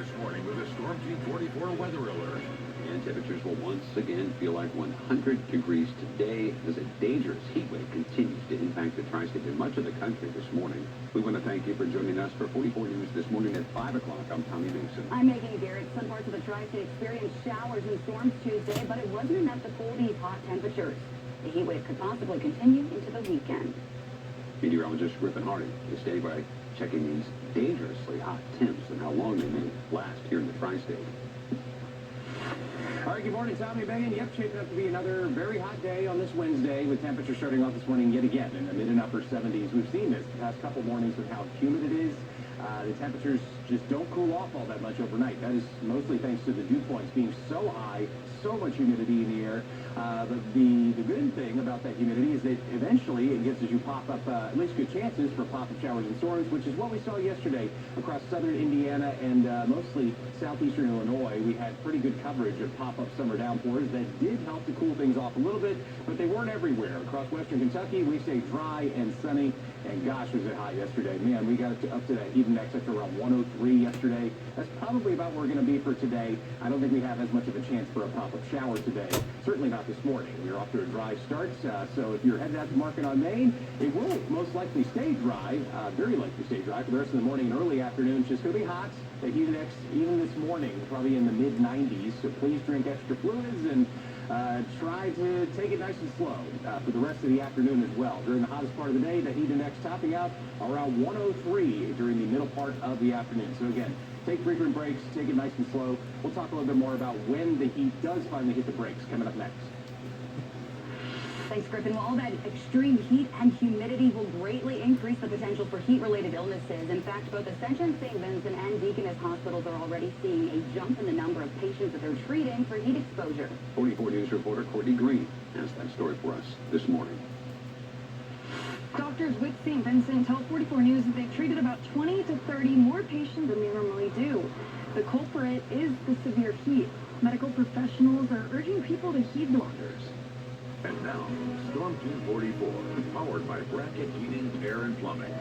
this morning with a Storm Team 44 weather alert. And temperatures will once again feel like 100 degrees today as a dangerous heat wave continues to impact the tri-state and much of the country this morning. We want to thank you for joining us for 44 News this morning at 5 o'clock. I'm Tommy Mason. I'm Megan Garrett. Some parts of the tri-state experienced showers and storms Tuesday, but it wasn't enough to cool these hot temperatures. The heat wave could possibly continue into the weekend. Meteorologist Griffin is staying by checking these dangerously hot temps and how long they may last here in the tri-state. All right, good morning, Tommy, Megan. Yep, shaping up to be another very hot day on this Wednesday with temperatures starting off this morning yet again in the mid and upper 70s. We've seen this the past couple mornings with how humid it is. The temperatures just don't cool off all that much overnight. That is mostly thanks to the dew points being so high, so much humidity in the air. But the good thing about that humidity is that eventually it gives us you pop up at least good chances for pop-up showers and storms, which is what we saw yesterday across southern Indiana and mostly southeastern Illinois. We had pretty good coverage of pop-up summer downpours that did help to cool things off a little bit, but they weren't everywhere. Across western Kentucky, we stayed dry and sunny, and gosh, was it hot yesterday. Man, we got up to that heat index up to around 103 yesterday. That's probably about where we're going to be for today. I don't think we have as much of a chance for a pop-up shower today. Certainly not this morning. We're off to a dry start, so if you're headed out to market on Main, it will most likely stay dry, very likely stay dry for the rest of the morning and early afternoon. It's just going to be hot. The heat index, even this morning, probably in the mid-90s, so please drink extra fluids and try to take it nice and slow for the rest of the afternoon as well. During the hottest part of the day, the heat index topping out around 103 during the middle part of the afternoon. So again, take frequent breaks, take it nice and slow. We'll talk a little bit more about when the heat does finally hit the brakes coming up next. Thanks, Griffin. Well, all that extreme heat and humidity will greatly increase the potential for heat-related illnesses. In fact, both Ascension, St. Vincent, and Deaconess hospitals are already seeing a jump in the number of patients that they're treating for heat exposure. 44 News reporter Courtney Green has that story for us this morning. Doctors with St. Vincent tell 44 News that they've treated about 20 to 30 more patients than they normally do. The culprit is the severe heat. Medical professionals are urging people to heed the orders. And now, Storm Team 44, powered by Bracket Heating, Air, and Plumbing.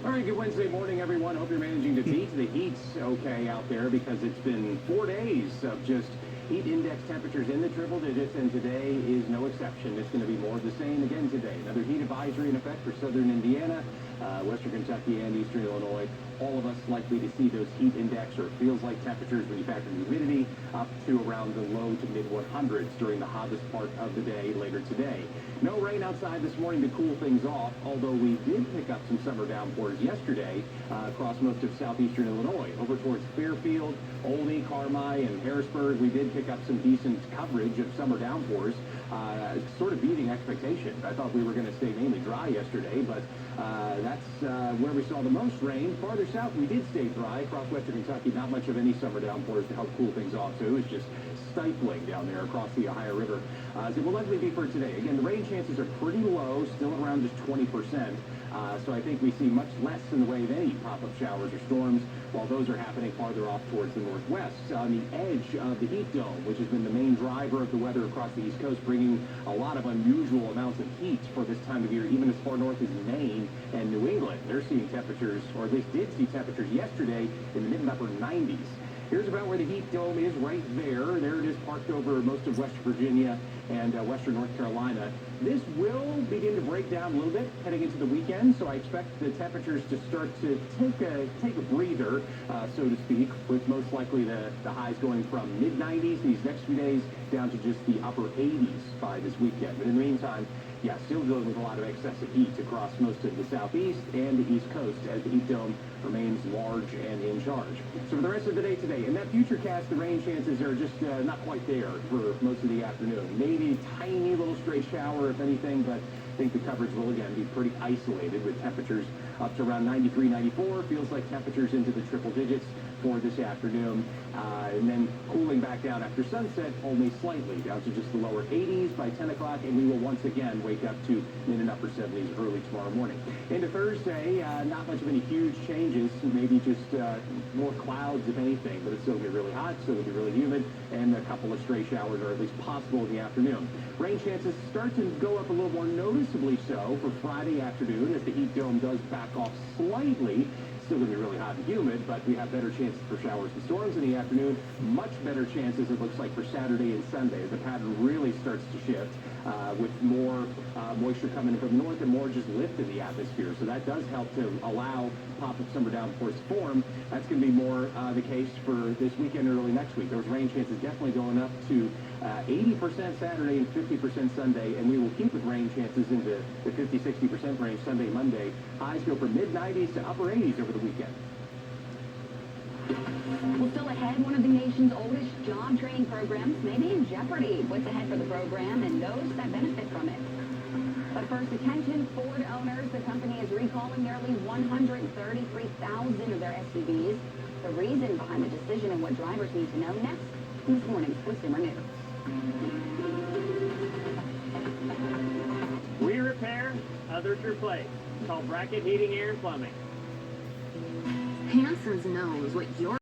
All right, good Wednesday morning, everyone. Hope you're managing to beat the heat okay out there because it's been 4 days of just heat index temperatures in the triple digits, and today is no exception. It's going to be more of the same again today. Another heat advisory in effect for southern Indiana, western Kentucky, and eastern Illinois. All of us likely to see those heat index, or it feels like temperatures when you factor in humidity, up to around the low to mid 100s during the hottest part of the day later today. No rain outside this morning to cool things off, although we did pick up some summer downpours yesterday across most of southeastern Illinois. Over towards Fairfield, Olney, Carmi, and Harrisburg, we did pick up some decent coverage of summer downpours, sort of beating expectations. I thought we were going to stay mainly dry yesterday, but that's where we saw the most rain. Farther south, we did stay dry. Across western Kentucky, not much of any summer downpours to help cool things off, so it was just stifling down there across the Ohio River. So it will likely be for today. Again, the rain chances are pretty low, still around just 20%. So I think we see much less in the way of any pop-up showers or storms, while those are happening farther off towards the northwest. On the edge of the heat dome, which has been the main driver of the weather across the East Coast, bringing a lot of unusual amounts of heat for this time of year, even as far north as Maine and New England. They're seeing temperatures, or at least did see temperatures yesterday in the mid and upper 90s. Here's about where the heat dome is right there. There it is parked over most of West Virginia and western North Carolina. This will begin to break down a little bit heading into the weekend, so I expect the temperatures to start to take a breather, so to speak, with most likely the highs going from mid-90s these next few days down to just the upper 80s by this weekend. But in the meantime, yeah, still dealing with a lot of excessive heat across most of the southeast and the east coast as the heat dome remains large and in charge. So for the rest of the day today, in that future cast, the rain chances are just not quite there for most of the afternoon. Maybe a tiny little stray shower, if anything, but I think the coverage will, again, be pretty isolated with temperatures up to around 93, 94. Feels like temperatures into the triple digits for this afternoon. And then cooling back down after sunset only slightly, down to just the lower 80s by 10 o'clock, and we will once again wake up to mid and upper 70s early tomorrow morning. Into Thursday, not much of any huge changes, maybe just more clouds if anything, but it's still going to be really hot, still going to be really humid, and a couple of stray showers are at least possible in the afternoon. Rain chances start to go up a little more noticeably so for Friday afternoon as the heat dome does back off slightly. still going to be really hot and humid, but we have better chances for showers and storms in the afternoon. Much better chances, it looks like, for Saturday and Sunday as the pattern really starts to shift with more moisture coming from the north and more just lift in the atmosphere. So that does help to allow pop-up summer downpours to form. That's going to be more the case for this weekend or early next week. Those rain chances definitely going up to 80% Saturday and 50% Sunday, and we will keep with rain chances into the 50-60% range Sunday, Monday. Highs go from mid-90s to upper 80s over the weekend. Well, still ahead, one of the nation's oldest job training programs may be in jeopardy. What's ahead for the program and those that benefit from it? But first, attention Ford owners. The company is recalling nearly 133,000 of their SUVs. The reason behind the decision and what drivers need to know next in this morning's Consumer News. We repair, others replace. Call Bracket Heating, Air, and Plumbing. Hanson's knows what your